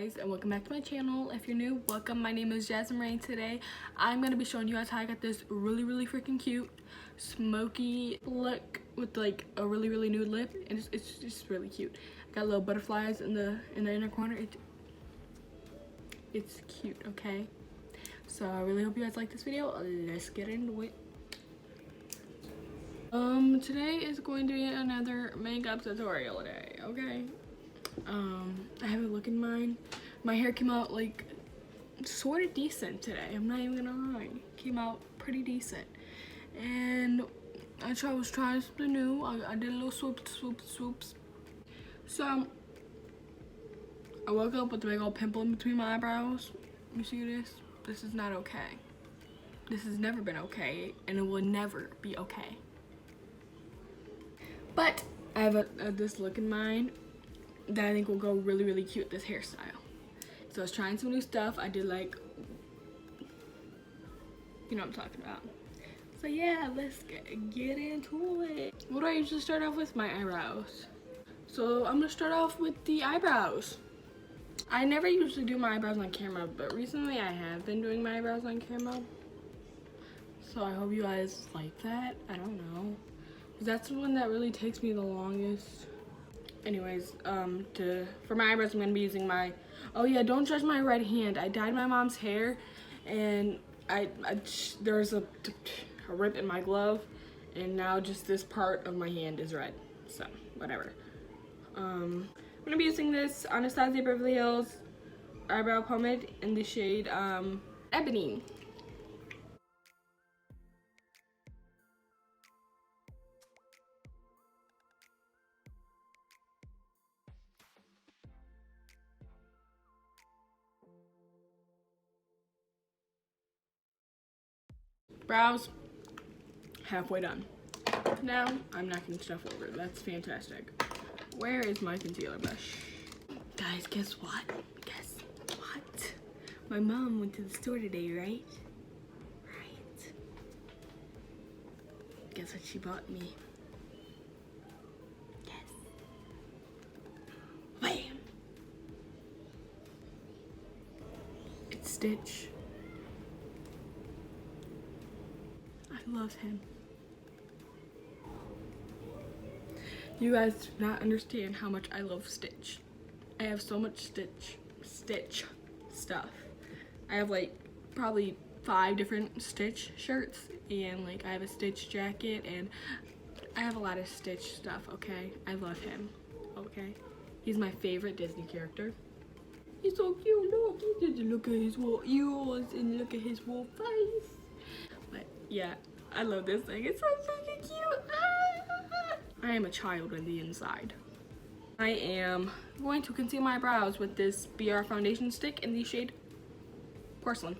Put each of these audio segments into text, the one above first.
guys, and welcome back to my channel. If you're new, welcome. My name is Jasmine Rae. Today I'm gonna be showing you guys how I got this really freaking cute smoky look with like a really nude lip, and it's just really cute. Got little butterflies in the inner corner. It's cute, okay? So I really hope you guys like this video. Let's get into it. Today is going to be another makeup tutorial day, okay? I have a look in mine. My hair came out like sort of decent today. I'm not even gonna lie. Came out pretty decent. And I was trying something new. I did a little swoops. So I woke up with a big old pimple in between my eyebrows. You see this? This is not okay. This has never been okay, and it will never be okay. But I have this look in mind that I think will go really cute with this hairstyle. So I was trying some new stuff. I did like, you know what I'm talking about. So yeah, let's get into it. What do I usually start off with? My eyebrows. So I'm gonna start off with the eyebrows. I never usually do my eyebrows on camera, but recently I have been doing my eyebrows on camera. So I hope you guys like that. I don't know. That's the one that really takes me the longest. Anyways, for my eyebrows, I'm gonna be using my, oh yeah, don't judge my red hand. I dyed my mom's hair, and there's a rip in my glove, and now just this part of my hand is red. So whatever. I'm gonna be using this Anastasia Beverly Hills eyebrow pomade in the shade Ebony. Brows, halfway done. Now, I'm knocking stuff over. That's fantastic. Where is my concealer brush? Guys, guess what? Guess what? My mom went to the store today, right? Right. Guess what she bought me? Yes. Bam! It's Stitch. I love him. You guys do not understand how much I love Stitch. I have so much Stitch stuff. I have like probably 5 different Stitch shirts, and like I have a Stitch jacket, and I have a lot of Stitch stuff, okay? I love him, okay? He's my favorite Disney character. He's so cute, look at his little ears and look at his little face. But yeah, I love this thing. It's so freaking cute. I am a child on the inside. I am going to conceal my brows with this BR foundation stick in the shade Porcelain.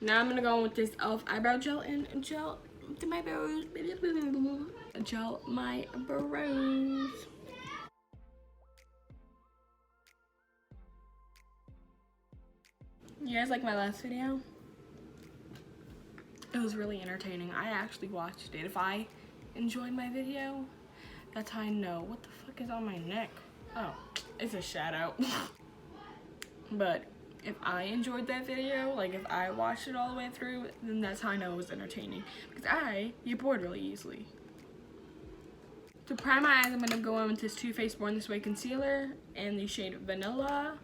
Now I'm gonna go in with this e.l.f. eyebrow gel and gel my brows. Gel my brows. You guys like my last video? It was really entertaining. I actually watched it. If I enjoyed my video, that's how I know. What the fuck is on my neck? Oh, it's a shadow. But if I enjoyed that video, like if I watched it all the way through, then that's how I know it was entertaining. Because I get bored really easily. To prime my eyes, I'm going to go in with this Too Faced Born This Way concealer in the shade Vanilla.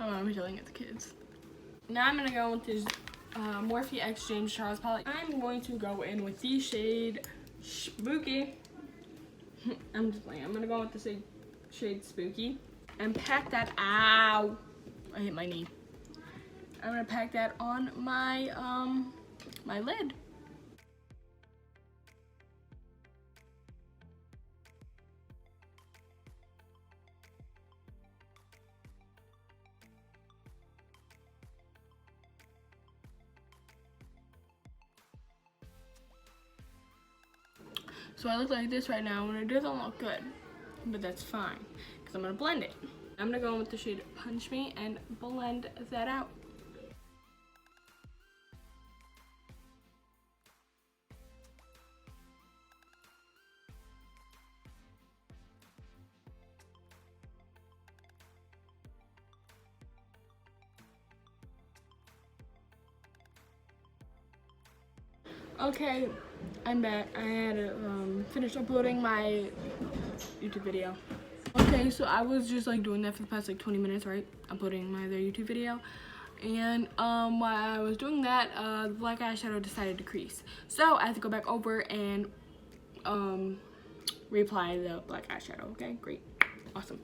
Oh, I'm yelling at the kids. Now I'm going to go with this Morphe X James Charles palette. I'm going to go in with the shade Spooky. I'm just playing. I'm going to go with the shade Spooky and pack that, ow, I hit my knee. I'm going to pack that on my, my lid. So I look like this right now, and it doesn't look good, but that's fine because I'm gonna blend it. I'm gonna go in with the shade Punch Me and blend that out. Okay, I'm back. I had to finish uploading my YouTube video. Okay, so I was just like doing that for the past like 20 minutes, right? Uploading my other YouTube video. And while I was doing that, the black eyeshadow decided to crease. So I have to go back over and reapply the black eyeshadow. Okay, great. Awesome.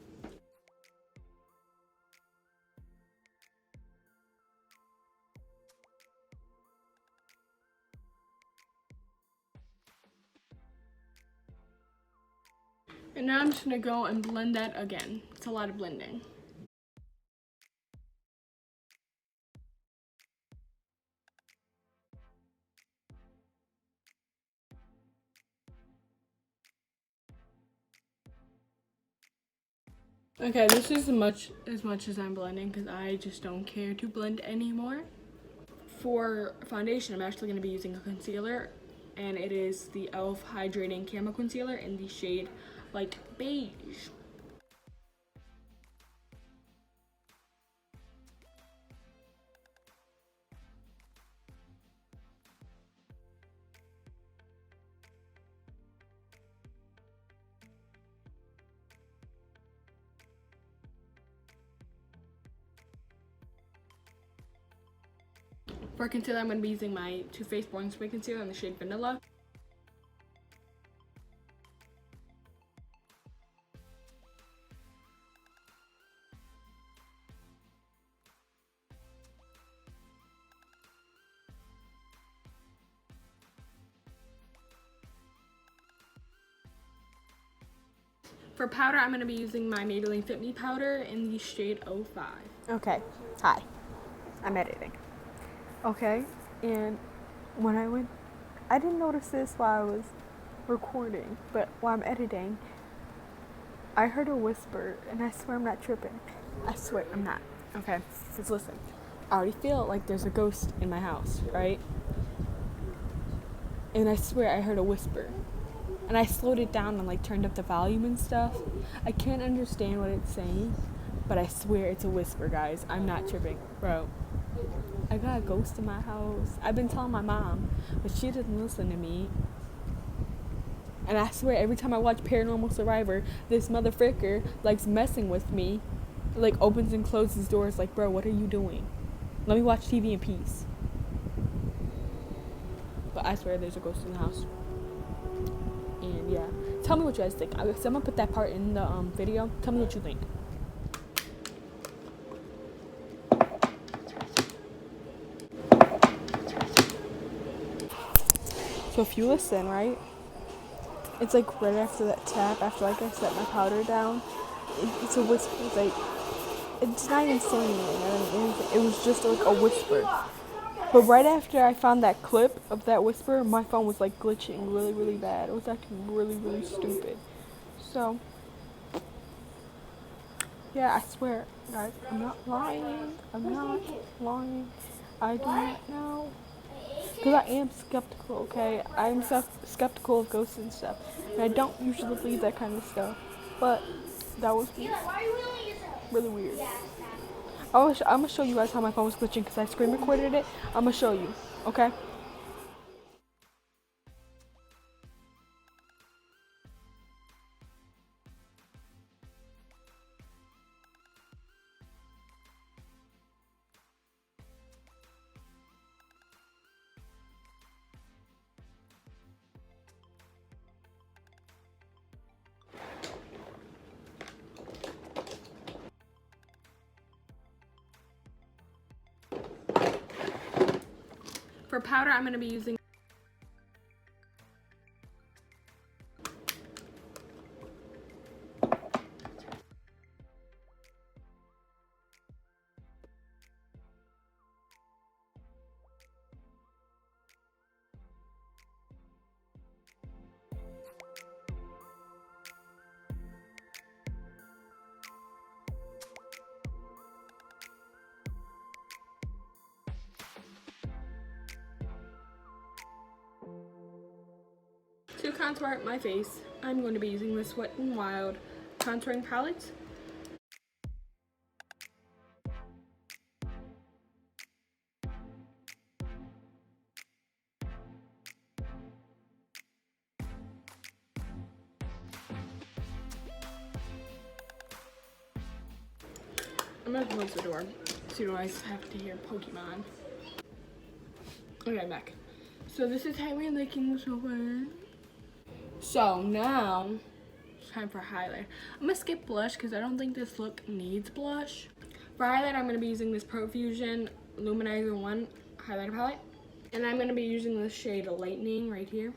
And now I'm just gonna go and blend that again. It's a lot of blending. Okay, this is as much as I'm blending because I just don't care to blend anymore. For foundation, I'm actually going to be using a concealer, and it is the e.l.f. Hydrating Camo Concealer in the shade Light Beige. For concealer, I'm going to be using my Too Faced Born Spray Concealer in the shade Vanilla. For powder, I'm going to be using my Maybelline Fit Me Powder in the shade 05. Okay, hi. I'm editing. Okay, and when I didn't notice this while I was recording, but while I'm editing, I heard a whisper, and I swear I'm not tripping. I swear I'm not. Okay, just listen. I already feel like there's a ghost in my house, right? And I swear I heard a whisper. And I slowed it down and like turned up the volume and stuff. I can't understand what it's saying, but I swear it's a whisper, guys. I'm not tripping, bro. I got a ghost in my house. I've been telling my mom, but she doesn't listen to me. And I swear every time I watch Paranormal Survivor, this motherfucker likes messing with me. Like opens and closes doors like, bro, what are you doing? Let me watch TV in peace. But I swear there's a ghost in the house. And yeah, tell me what you guys think. I'm gonna put that part in the video. Tell me what you think. So if you listen, right, it's like right after that tap, after like I set my powder down, it's a whisper. It's like, it's not even saying anything. It was just like a whisper. But right after I found that clip of that whisper, my phone was like glitching really, really bad. It was acting really, really stupid. So, yeah, I swear, guys, I'm not lying. I'm not lying. I do not know. Because I am skeptical, okay? I am skeptical of ghosts and stuff. And I don't usually believe that kind of stuff. But that was weird. Really weird. I'm going to show you guys how my phone was glitching because I screen recorded it. I'm going to show you, okay? For powder, I'm going to be using To contour my face, I'm going to be using this Wet n Wild contouring palette. I'm gonna close the door so you guys have to hear Pokemon. Okay, I'm back. So this is how we're looking so far. So now it's time for highlight. I'm gonna skip blush because I don't think this look needs blush. For highlight, I'm gonna be using this Profusion Luminizer 1 highlighter palette. And I'm gonna be using the shade Lightning right here.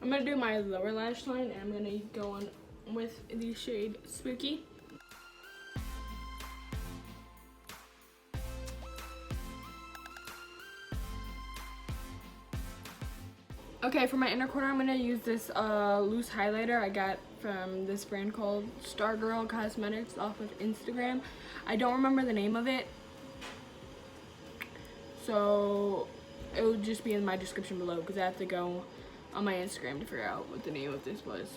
I'm gonna do my lower lash line and I'm gonna go on with the shade Smokey. Okay, for my inner corner, I'm gonna use this loose highlighter I got from this brand called Stargirl Cosmetics off of Instagram. I don't remember the name of it, so it will just be in my description below because I have to go on my Instagram to figure out what the name of this was.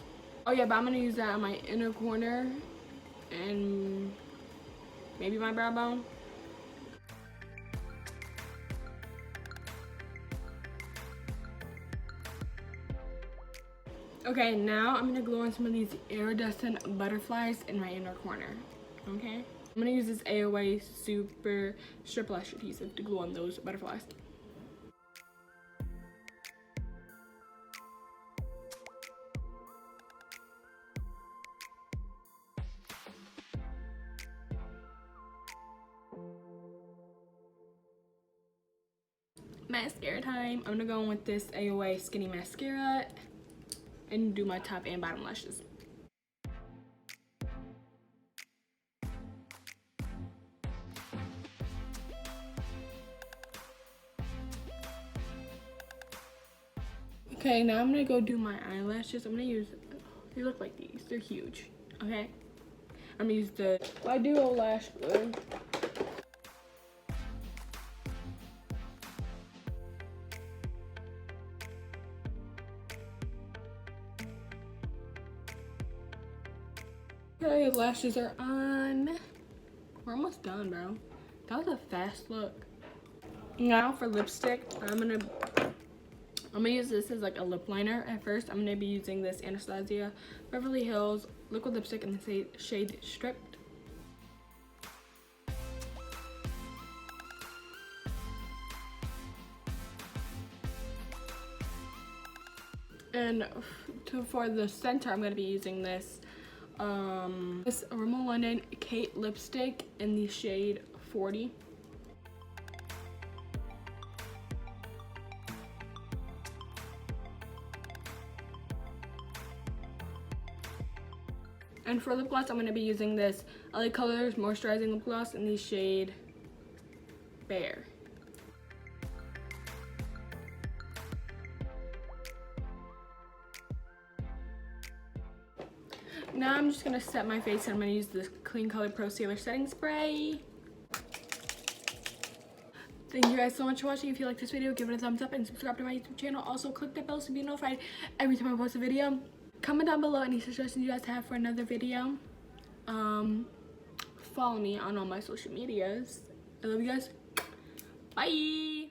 Oh yeah, but I'm gonna use that on my inner corner and maybe my brow bone. Okay, now I'm gonna glue on some of these iridescent butterflies in my inner corner, okay? I'm gonna use this AOA Super Strip Lash Adhesive to glue on those butterflies. Mascara time. I'm gonna go in with this AOA Skinny Mascara and do my top and bottom lashes. Okay, now I'm gonna go do my eyelashes. I'm gonna use, they look like these, they're huge, okay? I'm gonna use the Duo Lash Glue. Okay, lashes are on. We're almost done, bro. That was a fast look. Now for lipstick, I'm gonna use this as like a lip liner. At first, I'm gonna be using this Anastasia Beverly Hills liquid lipstick in the shade Stripped. And for the center, I'm gonna be using this Rimmel London Kate lipstick in the shade 40. And for lip gloss, I'm going to be using this LA Colors Moisturizing Lip Gloss in the shade Beige. Now I'm just going to set my face and I'm going to use this Kleancolor Pro Sealer Setting Spray. Thank you guys so much for watching. If you like this video, give it a thumbs up and subscribe to my YouTube channel. Also, click that bell to be notified every time I post a video. Comment down below any suggestions you guys have for another video. Follow me on all my social medias. I love you guys. Bye.